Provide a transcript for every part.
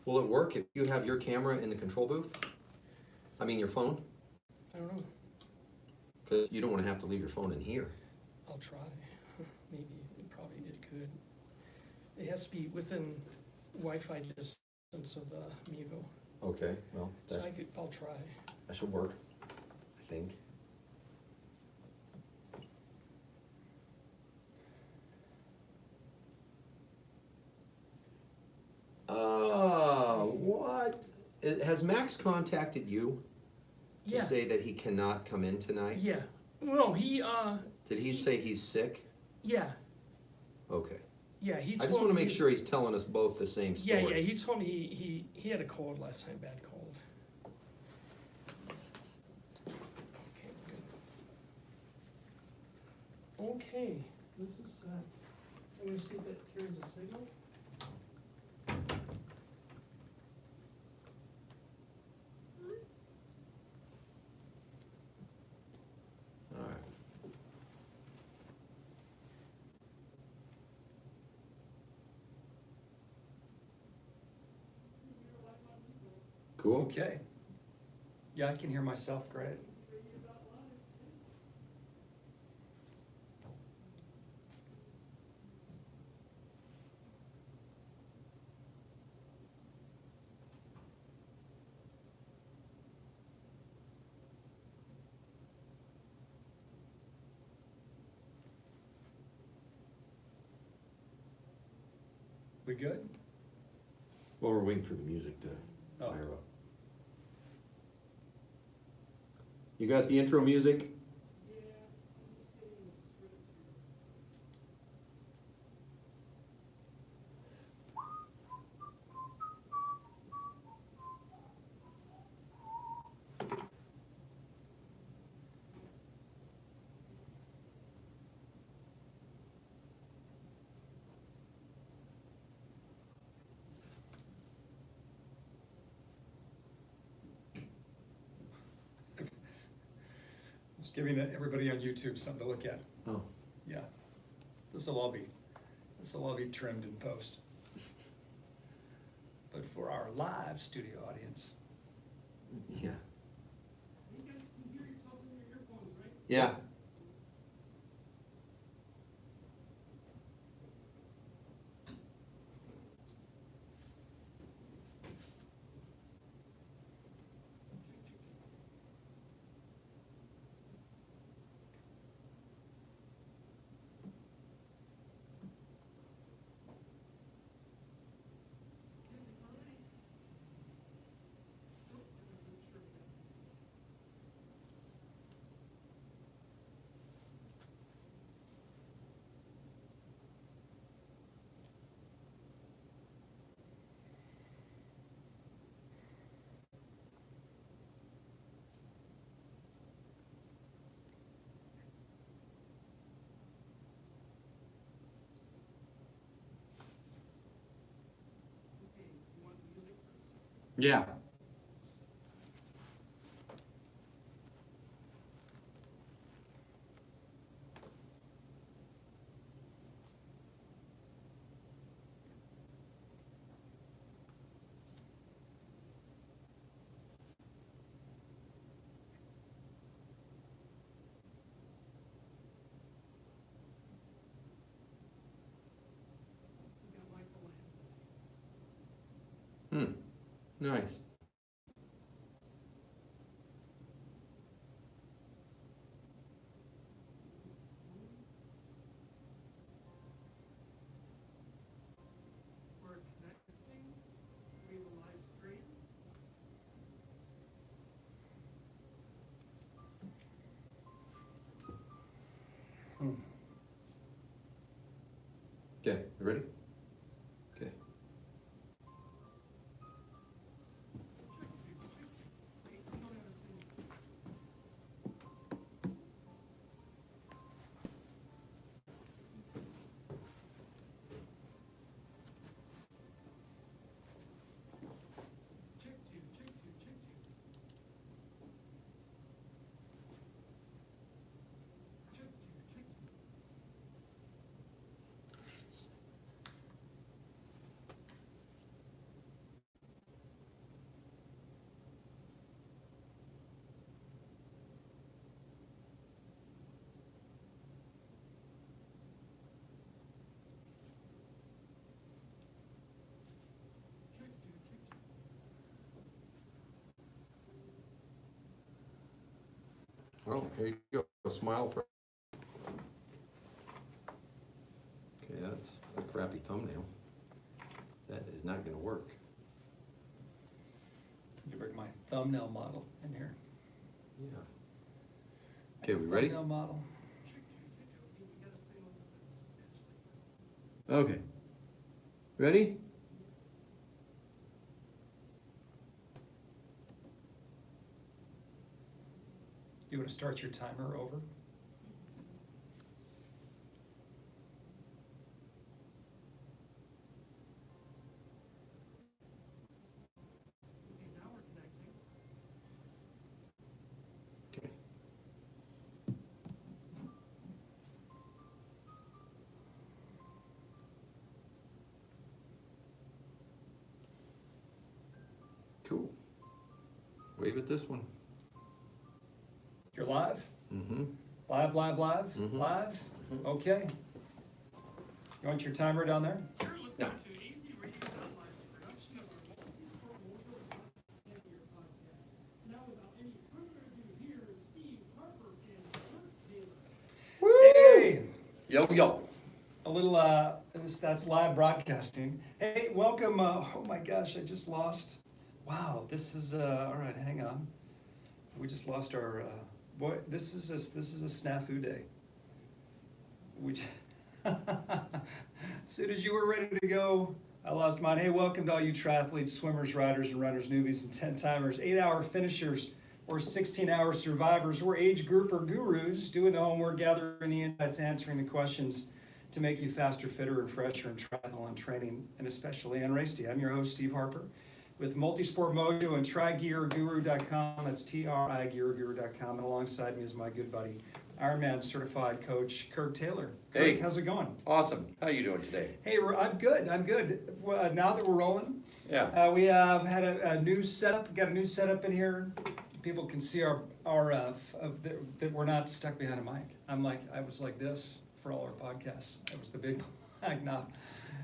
Will it work if you have your camera in the control booth? I mean your phone? I don't know. Because you don't want to have to leave your phone in here. I'll try. Maybe it could. It has to be within Wi-Fi distance of the Mevo. Okay, well, So I'll try. that should work, I think. What? Has Max contacted you to Yeah. say that he cannot come in tonight? Yeah. Well, Did he say he's sick? Yeah. Okay. Yeah, he told I just want to me make sure he's telling us both the same Yeah, story. he told me he had a cold last night, bad cold. Okay, good. Okay, this is, I'm gonna see if it carries a signal. All right. Cool. Okay. Yeah, I can hear myself great. We good? Well, we're waiting for the music to Oh. fire up. You got the intro music? Just giving everybody on YouTube something to look at. Oh. Yeah. This will all be trimmed in post. But for our live studio audience. Yeah. You guys can hear yourselves in your earphones, right? Yeah. Yeah. Nice. We're connecting via the live stream. Okay, you ready? Okay. Well, here you go. Smile for. Okay, that's a crappy thumbnail. That is not gonna work. You bring my thumbnail model in here. Yeah. Okay, we ready? Thumbnail model. Okay. Ready? You want to start your timer over? Okay. Cool. Wave at this one. You're live? Mm-hmm. Live, live, live? Mhm. Live? Mhm. Okay. You want your timer down there? You're listening Yeah. to AZRadio.live's production of our Multisport Mojo podcast. Now, without any further ado, here is Steve Harper and Kurt Taylor. Hey! Yo, yo. A little, that's live broadcasting. Hey, welcome, oh my gosh, I just lost. Wow, this is, all right, hang on. We just lost our, boy, this is a snafu day. As soon as you were ready to go, I lost mine. Hey, welcome to all you triathletes, swimmers, riders, and runners, newbies, and 10-timers, 8-hour finishers, or 16-hour survivors, or age group or gurus, doing the homework, gathering the insights, answering the questions to make you faster, fitter, and fresher in triathlon training, and especially on race day. I'm your host, Steve Harper, with Multisport Mojo and TryGearGuru.com. That's TRIGearGuru.com. And alongside me is my good buddy, Ironman certified coach, Kurt Taylor. Hey. Kurt, how's it going? Awesome. How you doing today? Hey, I'm good. Well, now that we're rolling, Yeah. we have had a new setup. Got a new setup in here. People can see our that we're not stuck behind a mic. I was like this for all our podcasts. That was the big mic now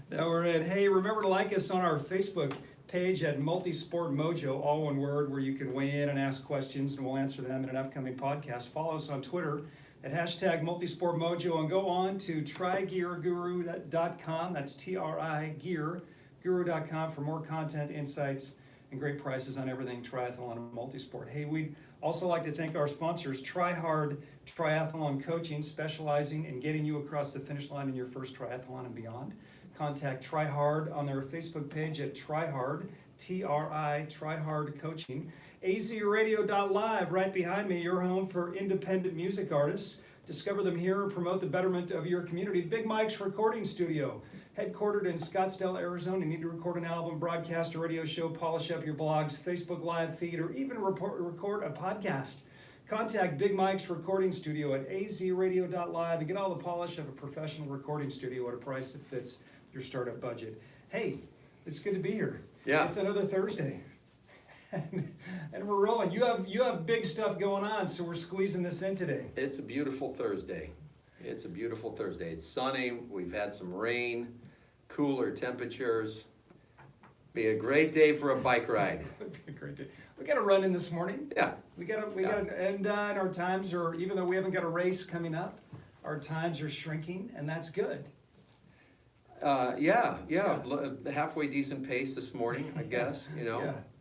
that we're in. Hey, remember to like us on our Facebook page at Multisport Mojo, all one word, where you can weigh in and ask questions, and we'll answer them in an upcoming podcast. Follow us on Twitter at hashtag Multisport Mojo, and go on to TryGearGuru.com. That's TRIGearGuru.com for more content, insights, and great prices on everything triathlon and multisport. Hey, we'd also like to thank our sponsors, Try Hard Triathlon Coaching, specializing in getting you across the finish line in your first triathlon and beyond. Contact Try Hard on their Facebook page at Try Hard, Try Hard Coaching. AZRadio.live, right behind me, your home for independent music artists. Discover them here and promote the betterment of your community. Big Mike's Recording Studio, headquartered in Scottsdale, Arizona. You need to record an album, broadcast a radio show, polish up your blogs, Facebook Live feed, or even record a podcast. Contact Big Mike's Recording Studio at AZRadio.live and get all the polish of a professional recording studio at a price that fits your startup budget. Hey, it's good to be here. Yeah. It's another Thursday. And we're rolling. You have big stuff going on, so we're squeezing this in today. It's a beautiful Thursday. It's a beautiful Thursday. It's sunny. We've had some rain, cooler temperatures. Be a great day for a bike ride. It'd be a great day. We got a run in this morning. Yeah. We got and our times are, even though we haven't got a race coming up, our times are shrinking, and that's good. Yeah. Halfway decent pace this morning, I guess,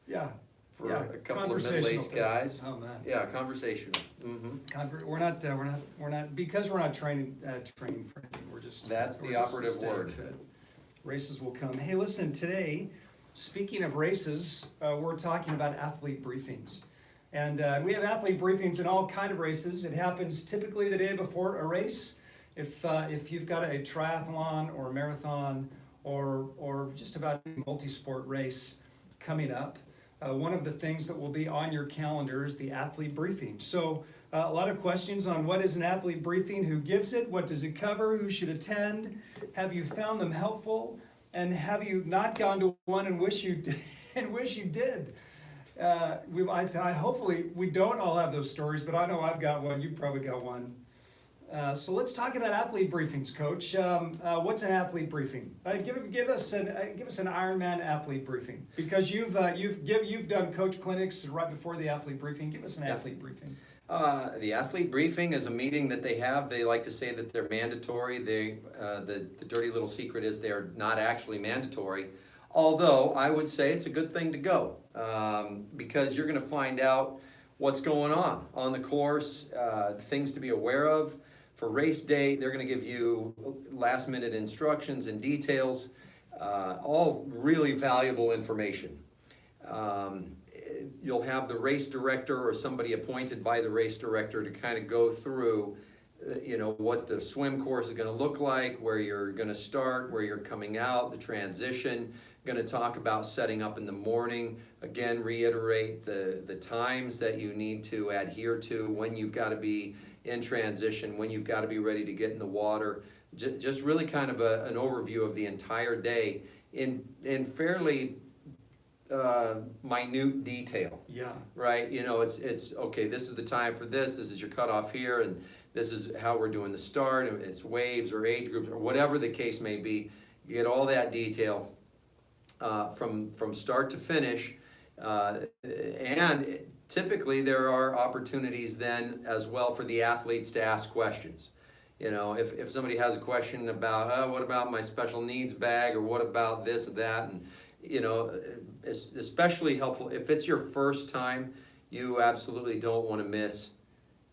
Yeah. for a couple of middle-aged guys. Oh man. Yeah, conversational. Mm-hmm. We're not because we're not training for anything. We're just That's the we're just operative staying word. fit. Races will come. Hey, listen, today, speaking of races, we're talking about athlete briefings. And we have athlete briefings in all kind of races. It happens typically the day before a race. If you've got a triathlon or a marathon or just about a multi-sport race coming up, one of the things that will be on your calendar is the athlete briefing. So a lot of questions on what is an athlete briefing, who gives it, what does it cover, who should attend, have you found them helpful, and have you not gone to one and wish you did? Hopefully we don't all have those stories, but I know I've got one. You've probably got one. So let's talk about athlete briefings, Coach. What's an athlete briefing? Give us an Ironman athlete briefing, because you've done coach clinics right before the athlete briefing. Give us an athlete briefing. The athlete briefing is a meeting that they have. They like to say that they're mandatory. The dirty little secret is they are not actually mandatory. Although I would say it's a good thing to go, because you're going to find out what's going on the course, things to be aware of. For race day, they're going to give you last minute instructions and details, all really valuable information. You'll have the race director or somebody appointed by the race director to kind of go through, what the swim course is going to look like, where you're going to start, where you're coming out, the transition. Going to talk about setting up in the morning. Again, reiterate the times that you need to adhere to, when you've got to be in transition, when you've got to be ready to get in the water. Just really kind of an overview of the entire day in fairly minute detail. Yeah. Right? It's okay, this is the time for this is your cutoff here, and this is how we're doing the start, and it's waves or age groups or whatever the case may be. You get all that detail from start to finish, and typically there are opportunities then as well for the athletes to ask questions. If somebody has a question about, what about my special needs bag, or what about this or that, and it's especially helpful if it's your first time. You absolutely don't want to miss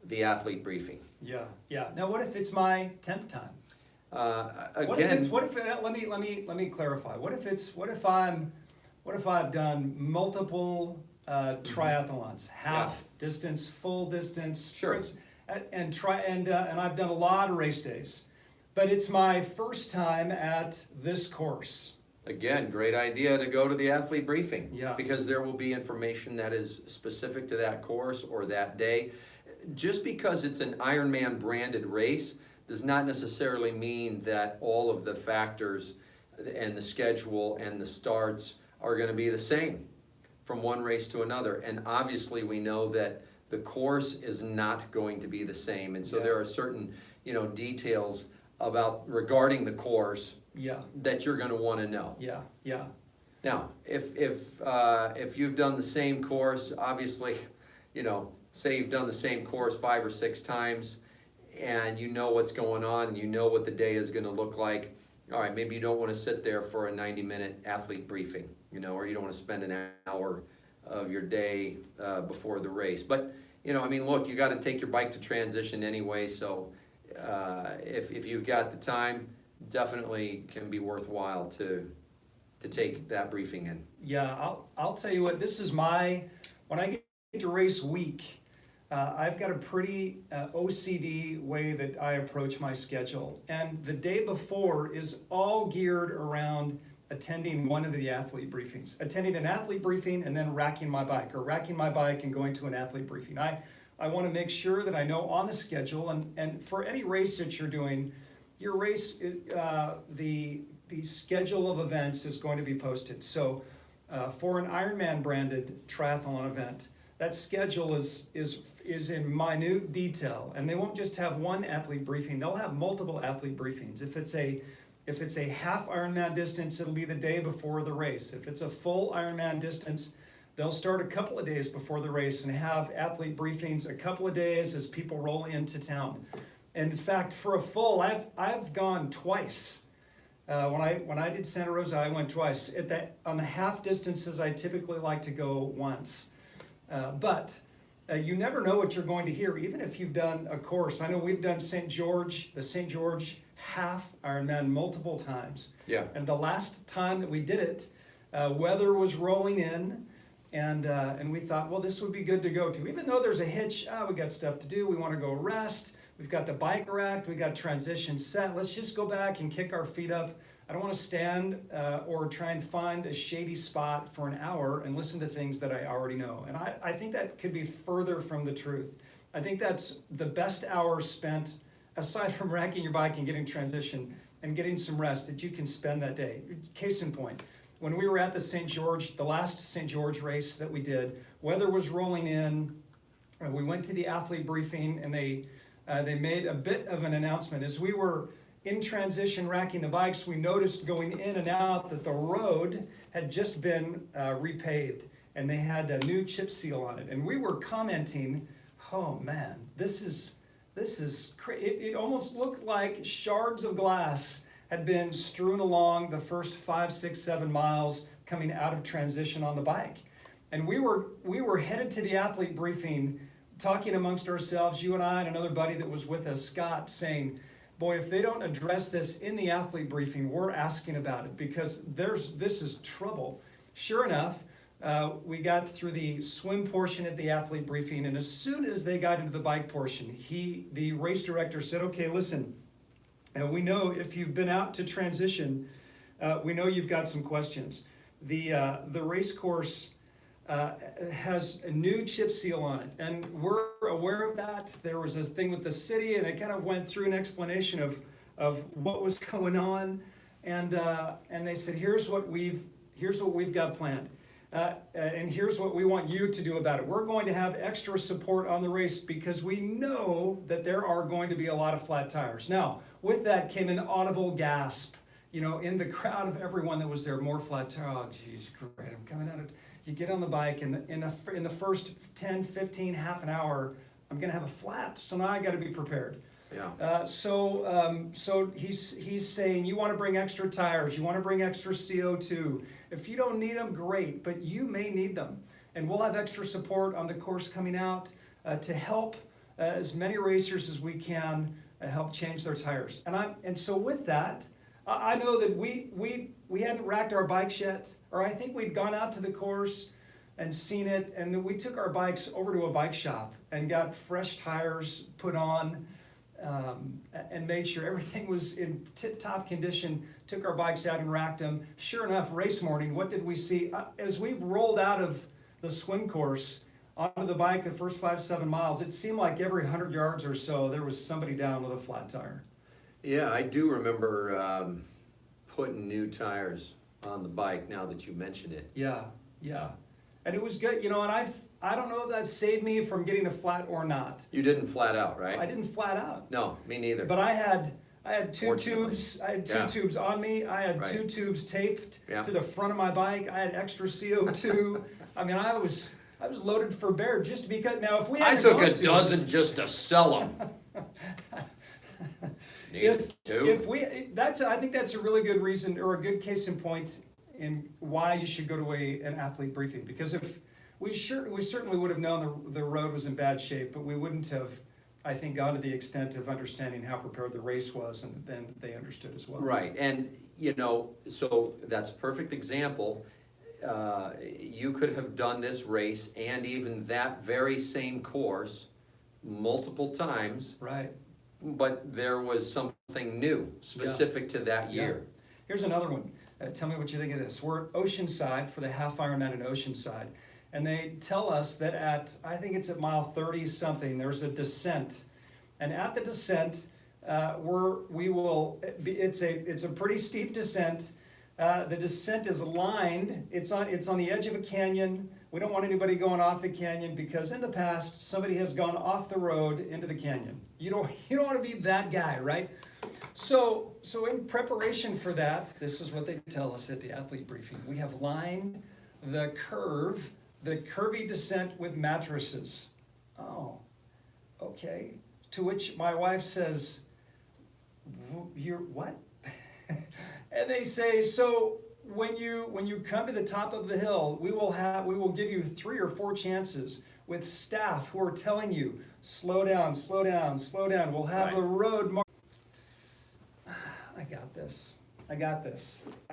the athlete briefing. Yeah. Now, what if it's my 10th time? Again, Let me clarify. What if I've done multiple triathlons, half distance, full distance, Sure. sprints, and I've done a lot of race days, but it's my first time at this course. Again, great idea to go to the athlete briefing. Yeah. Because there will be information that is specific to that course or that day. Just because it's an Ironman branded race does not necessarily mean that all of the factors and the schedule and the starts are going to be the same from one race to another. And obviously we know that the course is not going to be the same. And so there are certain, details regarding the course that you're going to want to know. Yeah. Now, if you've done the same course, obviously, say you've done the same course 5 or 6 times, and you know what's going on, and you know what the day is going to look like. All right, maybe you don't want to sit there for a 90-minute athlete briefing, or you don't want to spend an hour of your day before the race. But, look, you got to take your bike to transition anyway, so if you've got the time, definitely can be worthwhile to take that briefing in. Yeah, I'll tell you what, when I get to race week, I've got a pretty OCD way that I approach my schedule. And the day before is all geared around attending one of the athlete briefings. Attending an athlete briefing and then racking my bike, or racking my bike and going to an athlete briefing. I want to make sure that I know on the schedule, and for any race that you're doing, your race, the schedule of events is going to be posted. So for an Ironman branded triathlon event, that schedule is in minute detail, and they won't just have one athlete briefing, they'll have multiple athlete briefings. If it's a half Ironman distance, it'll be the day before the race. If it's a full Ironman distance, they'll start a couple of days before the race and have athlete briefings a couple of days as people roll into town. And in fact, for a full, I've gone twice. When I did Santa Rosa, I went twice. On the half distances, I typically like to go once. But you never know what you're going to hear, even if you've done a course. I know we've done the St. George half Ironman multiple times. Yeah. And the last time that we did it, weather was rolling in, and we thought, well, this would be good to go to. Even though there's a hitch, we got stuff to do, we want to go rest, we've got the bike racked, we got transition set, let's just go back and kick our feet up. I don't want to stand or try and find a shady spot for an hour and listen to things that I already know. And I think that could be further from the truth. I think that's the best hour spent, aside from racking your bike and getting transition and getting some rest, that you can spend that day. Case in point, when we were at the last St. George race that we did, weather was rolling in, and we went to the athlete briefing, and they made a bit of an announcement. As we were in transition racking the bikes, we noticed going in and out that the road had just been repaved, and they had a new chip seal on it. And we were commenting, oh man, this is it almost looked like shards of glass had been strewn along the first 5, 6, 7 miles coming out of transition on the bike. And we were headed to the athlete briefing, talking amongst ourselves, you and I and another buddy that was with us, Scott, saying, boy, if they don't address this in the athlete briefing, we're asking about it, because this is trouble. Sure enough, we got through the swim portion of the athlete briefing, and as soon as they got into the bike portion, the race director said, okay, listen, we know if you've been out to transition, we know you've got some questions. The race course has a new chip seal on it, and we're aware of that. There was a thing with the city, and it kind of went through an explanation of what was going on, and they said, here's what we've got planned. And here's what we want you to do about it. We're going to have extra support on the race because we know that there are going to be a lot of flat tires. Now, with that came an audible gasp, in the crowd of everyone that was there. More flat tires. Oh, geez, great! I'm coming out of. You get on the bike, and in the first 10, 15, half an hour, I'm going to have a flat. So now I got to be prepared. Yeah. So he's saying, you want to bring extra tires, you want to bring extra CO2. If you don't need them, great, but you may need them. And we'll have extra support on the course coming out to help as many racers as we can help change their tires. And so with that, I know that we hadn't racked our bikes yet, or I think we'd gone out to the course and seen it, and then we took our bikes over to a bike shop and got fresh tires put on. And made sure everything was in tip-top condition, took our bikes out and racked them. Sure enough, race morning, what did we see? As we rolled out of the swim course onto the bike the first 5, 7 miles, it seemed like every 100 yards or so, there was somebody down with a flat tire. Yeah, I do remember putting new tires on the bike now that you mention it. Yeah. And it was good, and I don't know if that saved me from getting a flat or not. You didn't flat out, right? I didn't flat out. No, me neither. But I had two Fortunately. tubes. I had two Yeah. tubes on me. I had Right. 2 tubes taped Yeah. to the front of my bike. I had extra CO2. I mean, I was loaded for bear just because. Now, if we I had took a gone to- dozen just to sell them. I think that's a really good reason, or a good case in point in why you should go to an athlete briefing, because if we certainly would have known the road was in bad shape, but we wouldn't have, I think, gone to the extent of understanding how prepared the race was, and then they understood as well. Right, and so that's a perfect example. You could have done this race and even that very same course multiple times, Right. but there was something new specific to that year. Here's another one. Tell me what you think of this. We're at Oceanside for the half Ironman in Oceanside. And they tell us that I think it's at mile 30 something, there's a descent. And at the descent, it's a pretty steep descent. The descent is lined, it's on the edge of a canyon. We don't want anybody going off the canyon, because in the past, somebody has gone off the road into the canyon. You don't want to be that guy, right? So in preparation for that, this is what they tell us at the athlete briefing. We have lined the curvy descent with mattresses. Oh, okay. To which my wife says, "You're what?" And they say, "So when you come to the top of the hill, we will give you 3 or 4 chances with staff who are telling you, slow down, slow down, slow down. We'll have the road marked." I got this. I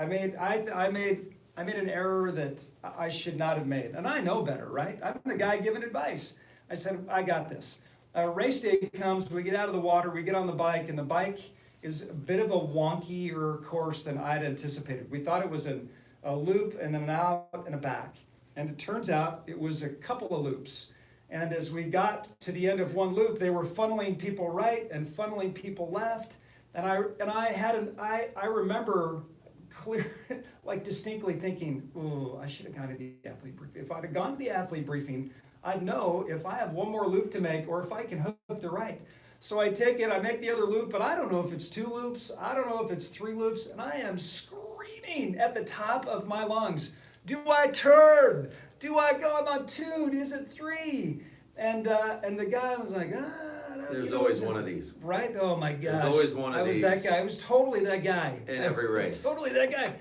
made an error that I should not have made. And I know better, right? I'm the guy giving advice. I said, I got this. Race day comes, we get out of the water, we get on the bike, and the bike is a bit of a wonkier course than I'd anticipated. We thought it was a loop and then an out and a back. And it turns out it was a couple of loops. And as we got to the end of one loop, they were funneling people right and funneling people left. And I remember distinctly thinking, "Oh, I should have gone to the athlete briefing. If I'd have gone to the athlete briefing, I'd know if I have one more loop to make or if I can hook the right." So I take it, I make the other loop, but I don't know if it's 2 loops, I don't know if it's 3 loops, and I am screaming at the top of my lungs, "Do I turn? Do I go? I'm on 2, is it 3?" And the guy was like, There's always one of these. Right? Oh my gosh. There's always one of I was these. that guy. I was totally that guy. In every I was race. totally that guy.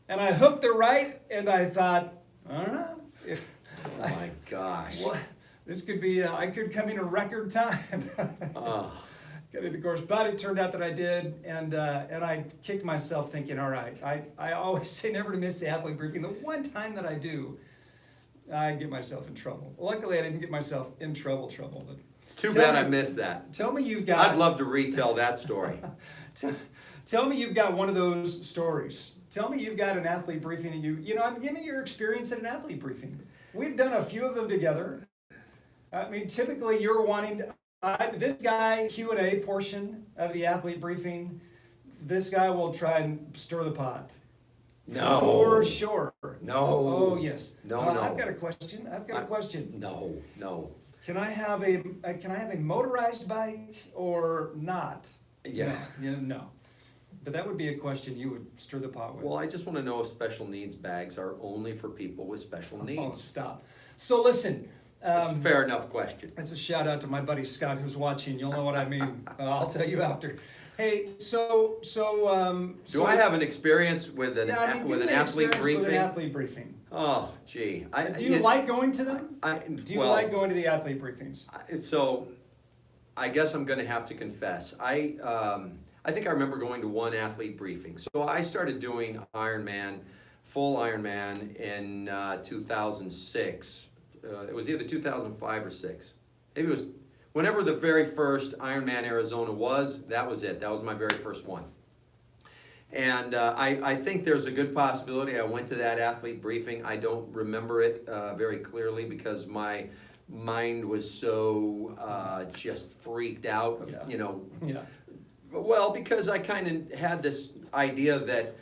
And I hooked the right, and I thought, I don't know. If, Oh my gosh. what? This could be, I could come in a record time. Oh. Getting the course, but it turned out that I did, and I kicked myself thinking, all right, I always say never to miss the athlete briefing. The one time that I do, I get myself in trouble. Luckily, I didn't get myself in trouble, but It's too Tell bad I me- missed that. tell me you've got. I'd love to retell that story. Tell me you've got one of those stories. Tell me you've got an athlete briefing that give me your experience at an athlete briefing. We've done a few of them together. I mean, typically you're wanting this guy, Q&A portion of the athlete briefing, this guy will try and stir the pot. No. For sure. No. Oh, yes. No. I've got a question. No. Can I have a motorized bike or not? Yeah. No. But that would be a question you would stir the pot with. Well, I just want to know if special needs bags are only for people with special Oh, needs. stop. So listen. It's a fair enough question. That's a shout out to my buddy Scott who's watching. You'll know what I mean. I'll tell you after. Hey, so Do I have an experience with an give me athlete experience with briefing? an athlete briefing. Oh, gee. Do you like going to them? Do you well, like going to the athlete briefings? So, I guess I'm going to have to confess. I think I remember going to one athlete briefing. So I started doing Ironman, full Ironman in 2006. It was either 2005 or 6. Maybe it was whenever the very first Ironman Arizona was. That was it. That was my very first one. And I think there's a good possibility I went to that athlete briefing. I don't remember it very clearly because my mind was so just freaked out. Yeah. Yeah. Well, because I kind of had this idea that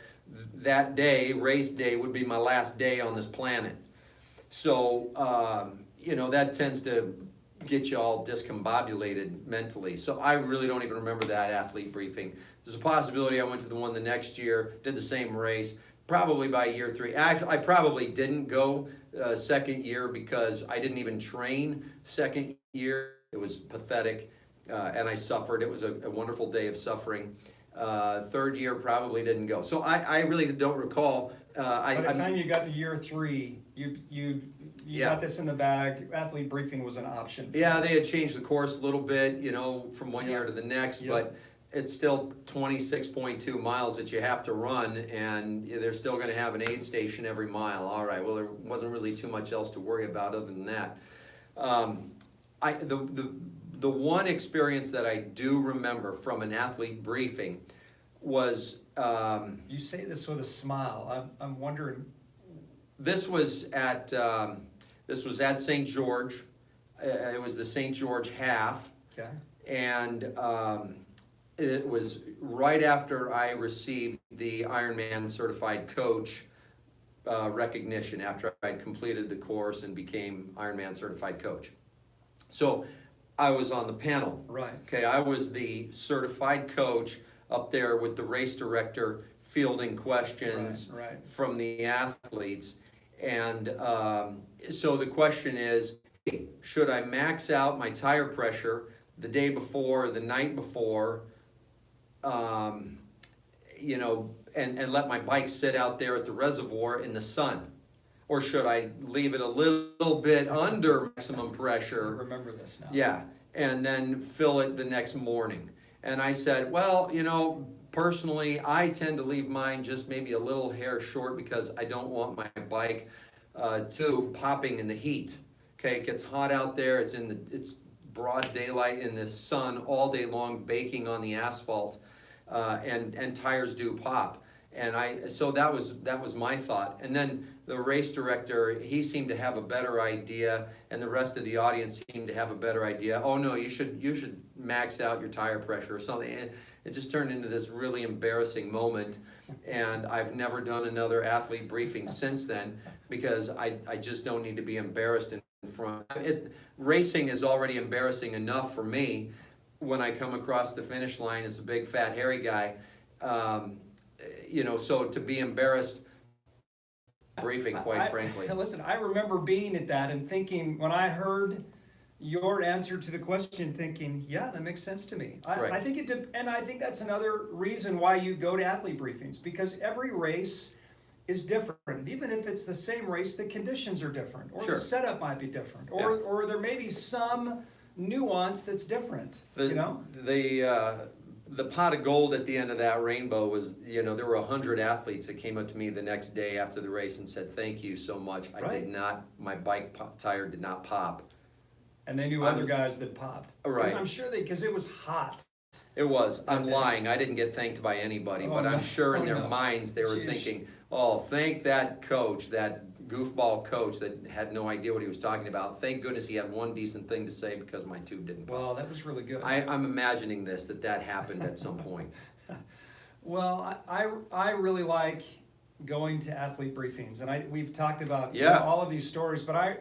that day, race day, would be my last day on this planet. So, that tends to get you all discombobulated mentally. So I really don't even remember that athlete briefing. There's a possibility I went to the one the next year, did the same race, probably by year 3. Actually, I probably didn't go second year because I didn't even train second year. It was pathetic, and I suffered. It was a wonderful day of suffering. Third year probably didn't go. So I really don't recall. By the time you got to year 3, you Yeah. got this in the bag. Athlete briefing was an option. Yeah, they had changed the course a little bit, from one year Yeah. to the next, Yeah. but it's still 26.2 miles that you have to run, and they're still gonna have an aid station every mile. All right, well, there wasn't really too much else to worry about other than that. The one experience that I do remember from an athlete briefing was, You say this with a smile. I'm wondering. this was at St. George. It was the St. George half. Okay. And it was right after I received the Ironman certified coach recognition, after I'd completed the course and became Ironman certified coach. So I was on the panel. Right. Okay, I was the certified coach up there with the race director fielding questions Right. from the athletes. And so the question is, hey, should I max out my tire pressure the day before, the night before, and let my bike sit out there at the reservoir in the sun? Or should I leave it a little bit under maximum I pressure? remember this now. Yeah, and then fill it the next morning. And I said, well, personally, I tend to leave mine just maybe a little hair short because I don't want my bike too popping in the heat. Okay, it gets hot out there. It's broad daylight in the sun all day long, baking on the asphalt, and tires do pop. And so that was my thought. And then the race director, he seemed to have a better idea, and the rest of the audience seemed to have a better idea. Oh no, you should max out your tire pressure or something. And it just turned into this really embarrassing moment. And I've never done another athlete briefing since then because I just don't need to be embarrassed in front. Racing is already embarrassing enough for me when I come across the finish line as a big fat hairy guy. So to be embarrassed briefing, quite frankly. Listen, I remember being at that and thinking, when I heard your answer to the question thinking, yeah, that makes sense to me. I Right. think and I think that's another reason why you go to athlete briefings, because every race is different. Even if it's the same race, the conditions are different, or Sure. the setup might be different, Yeah. or there may be some nuance that's different, you know? The pot of gold at the end of that rainbow was, there were 100 athletes that came up to me the next day after the race and said, "Thank you so much. I Right. did not, my bike tire did not pop." And they knew other guys that popped. Right. Because I'm sure because it was hot. It was. I'm Okay. lying. I didn't get thanked by anybody, Oh, but no. I'm sure in Oh, their no. minds they were Jeez. thinking, "Oh, thank that coach, that goofball coach that had no idea what he was talking about. Thank goodness he had one decent thing to say because my tube didn't pop." Well, that was really good. I'm imagining that happened at some point. Well, I really like going to athlete briefings, and we've talked about Yeah. all of these stories, but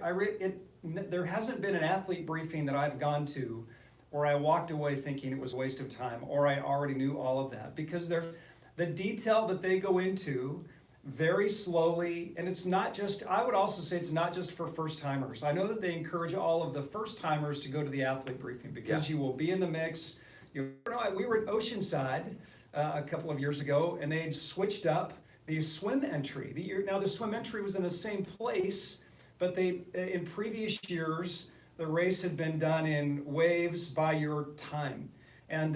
there hasn't been an athlete briefing that I've gone to where I walked away thinking it was a waste of time, or I already knew all of that, because the detail that they go into very slowly, and it's not just, I would also say it's not just for first timers. I know that they encourage all of the first timers to go to the athlete briefing, because you will be in the mix. We were at Oceanside a couple of years ago, and they had switched up the swim entry. Now the swim entry was in the same place, but in previous years, the race had been done in waves by your time. And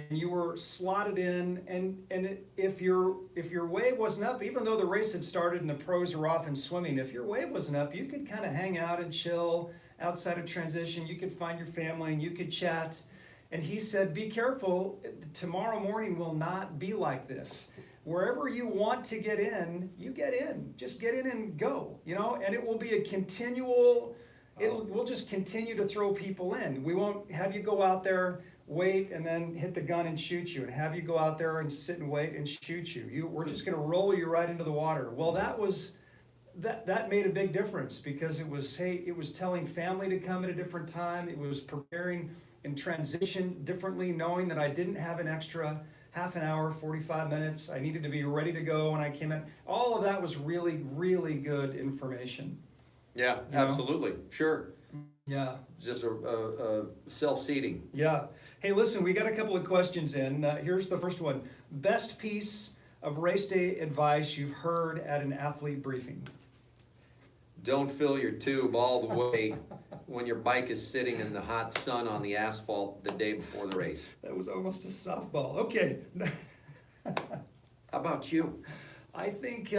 you were slotted in, and if your wave wasn't up, even though the race had started and the pros were off and swimming, if your wave wasn't up, you could kind of hang out and chill outside of transition. You could find your family and you could chat. And he said, be careful, tomorrow morning will not be like this. Wherever you want to get in, you get in. Just get in and go, and it will be a continual, we'll just continue to throw people in. We won't have you go out there, wait, and then hit the gun and shoot you, and have you go out there and sit and wait and shoot you. We're just gonna roll you right into the water. Well, that made a big difference, because it was telling family to come at a different time. It was preparing in transition differently, knowing that I didn't have an extra half an hour, 45 minutes. I needed to be ready to go when I came in. All of that was really, really good information. Yeah, absolutely. Sure. Yeah. Just a self-seating. Yeah. Hey, listen, we got a couple of questions in. Here's the first one. Best piece of race day advice you've heard at an athlete briefing? Don't fill your tube all the way when your bike is sitting in the hot sun on the asphalt the day before the race. That was almost a softball. Okay. How about you? I think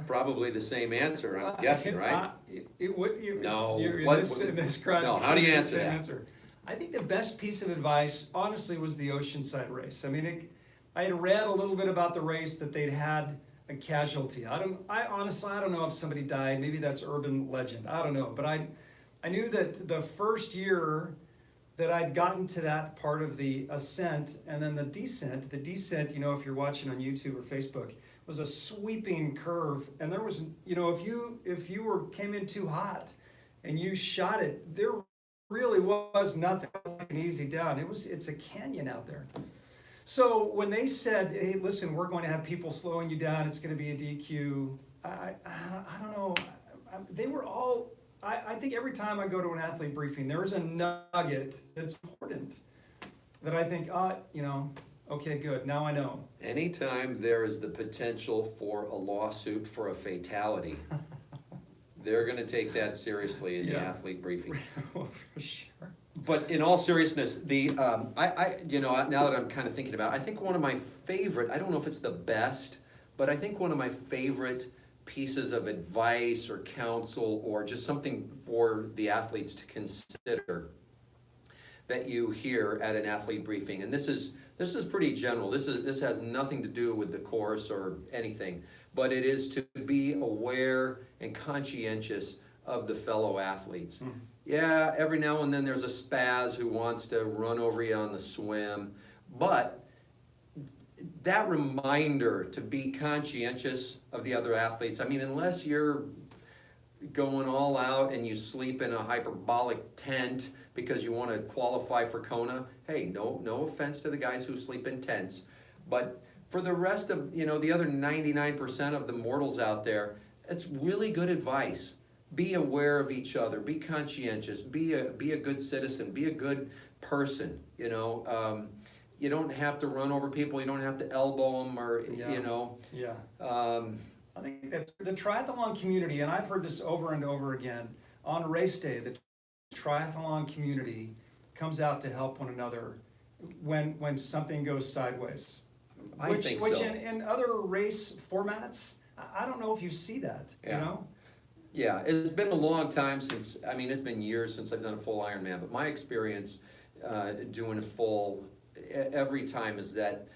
Probably the same answer, I'm guessing, right? It would. No. You're What- in this crowd. no, how do you answer Same that? I think the best piece of advice, honestly, was the Oceanside race. I mean, I had read a little bit about the race, that they'd had a casualty. I honestly don't know if somebody died. Maybe that's urban legend. I don't know. But I knew that the first year that I'd gotten to that part of the ascent, and then the descent, if you're watching on YouTube or Facebook, was a sweeping curve. And there was, if you came in too hot and you shot it, there really was nothing, like an easy down. It's a canyon out there. So when they said, hey, listen, we're going to have people slowing you down, it's going to be a DQ, I don't know. They were all, I think every time I go to an athlete briefing, there is a nugget that's important that I think, okay, good, now I know. Anytime there is the potential for a lawsuit for a fatality, they're gonna take that seriously in the Yeah. athlete briefing. Well, for sure. But in all seriousness, now that I'm kind of thinking about it, I think one of my favorite, I don't know if it's the best, but I think one of my favorite pieces of advice or counsel or just something for the athletes to consider that you hear at an athlete briefing, and this is pretty general. This has nothing to do with the course or anything, but it is to be aware and conscientious of the fellow athletes. Mm. Yeah, every now and then there's a spaz who wants to run over you on the swim, but that reminder to be conscientious of the other athletes, I mean, unless you're going all out and you sleep in a hyperbolic tent because you want to qualify for Kona, hey, no offense to the guys who sleep in tents, but for the rest of, the other 99% of the mortals out there, it's really good advice be aware of each other, be conscientious, be a good citizen, be a good person, you know. You don't have to run over people, you don't have to elbow them, or, Yeah. you know. Yeah. I think that's the triathlon community, and I've heard this over and over again. On race day, the triathlon community comes out to help one another when something goes sideways. I think which so. in other race formats, I don't know if you see that, Yeah. you know? Yeah, it's been a long time since, I mean, it's been years since I've done a full Ironman, but my experience doing a full every time is that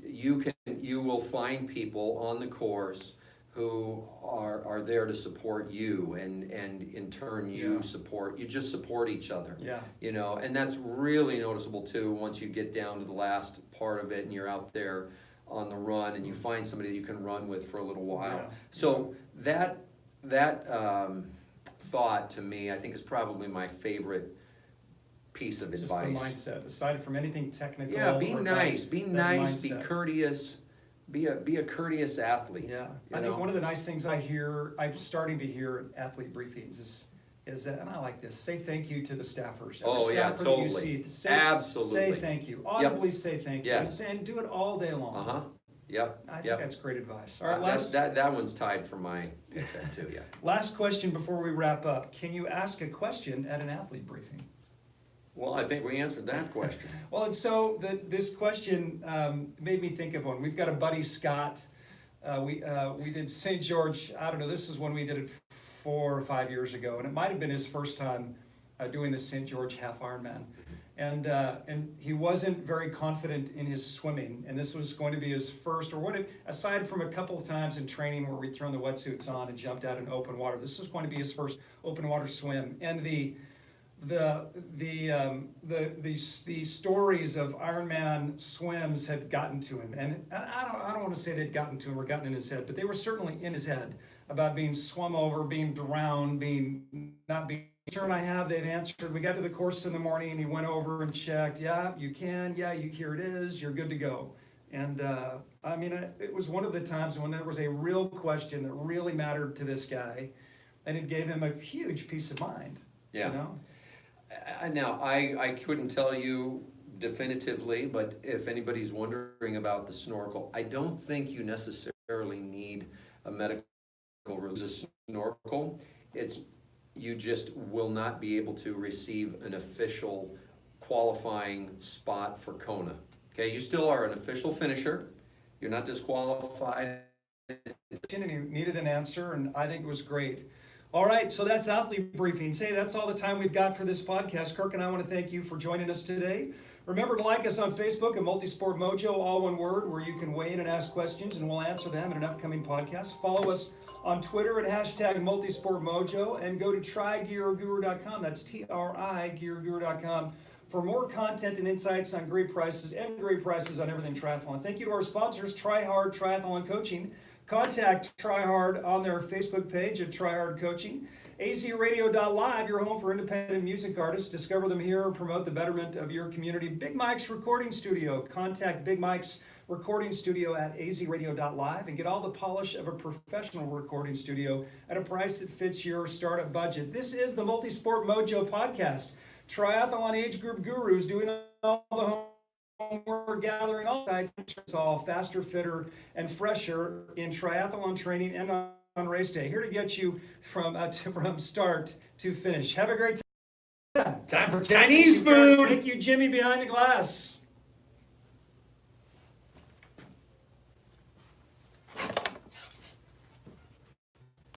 you will find people on the course who are there to support you, and in turn you just support each other. Yeah. You know, and that's really noticeable too once you get down to the last part of it and you're out there on the run and you find somebody that you can run with for a little while. Yeah. So that thought to me, I think, is probably my favorite piece of Just advice. the mindset, aside from anything technical. Yeah, be or nice, that be nice, be mindset. courteous, be a courteous athlete. Yeah, you I know? think one of the nice things I'm starting to hear at athlete briefings is that, and I like this, say thank you to the staffers. Every Oh, yeah, staffer that you totally. see, Absolutely. Say thank you, audibly say thank you, Yes. and do it all day long. Uh-huh, yep, I think yep. that's great advice. All right, That one's tied for my pick then too, yeah. last question before we wrap up. Can you ask a question at an athlete briefing? Well, I think we answered that question. Well, and so this question made me think of one. We've got a buddy, Scott. We did St. George, I don't know, this is when we did it 4 or 5 years ago, and it might have been his first time doing the St. George half Ironman. And he wasn't very confident in his swimming, and this was going to be his first, aside from a couple of times in training where we'd thrown the wetsuits on and jumped out in open water, this was going to be his first open water swim. And the stories of Ironman swims had gotten to him, and I don't want to say they'd gotten to him or gotten in his head, but they were certainly in his head about being swum over, being drowned, not being sure. And they'd answered. We got to the course in the morning, and he went over and checked. Yeah, you can. Yeah, here it is. You're good to go. And I mean, it was one of the times when there was a real question that really mattered to this guy, and it gave him a huge peace of mind. Yeah. You know? Now, I couldn't tell you definitively, but if anybody's wondering about the snorkel, I don't think you necessarily need a medical snorkel. You just will not be able to receive an official qualifying spot for Kona. Okay, you still are an official finisher. You're not disqualified. And he needed an answer, and I think it was great. All right, so that's Athlete Briefings. Hey, that's all the time we've got for this podcast. Kirk and I want to thank you for joining us today. Remember to like us on Facebook at Multisport Mojo, all one word, where you can weigh in and ask questions, and we'll answer them in an upcoming podcast. Follow us on Twitter at #Multisport Mojo, and go to trygearguru.com. That's TRIgearguru.com for more content and insights on great prices on everything triathlon. Thank you to our sponsors, Try Hard Triathlon Coaching. Contact Try Hard on their Facebook page at Try Hard Coaching. AZRadio.live, your home for independent music artists. Discover them here and promote the betterment of your community. Big Mike's Recording Studio. Contact Big Mike's Recording Studio at AZRadio.live and get all the polish of a professional recording studio at a price that fits your startup budget. This is the Multisport Mojo podcast. Triathlon age group gurus doing all the homework, gathering all sides, all faster, fitter, and fresher in triathlon training and on race day. Here to get you from start to finish. Have a great time. Time for Chinese food! Thank you, Jimmy, behind the glass.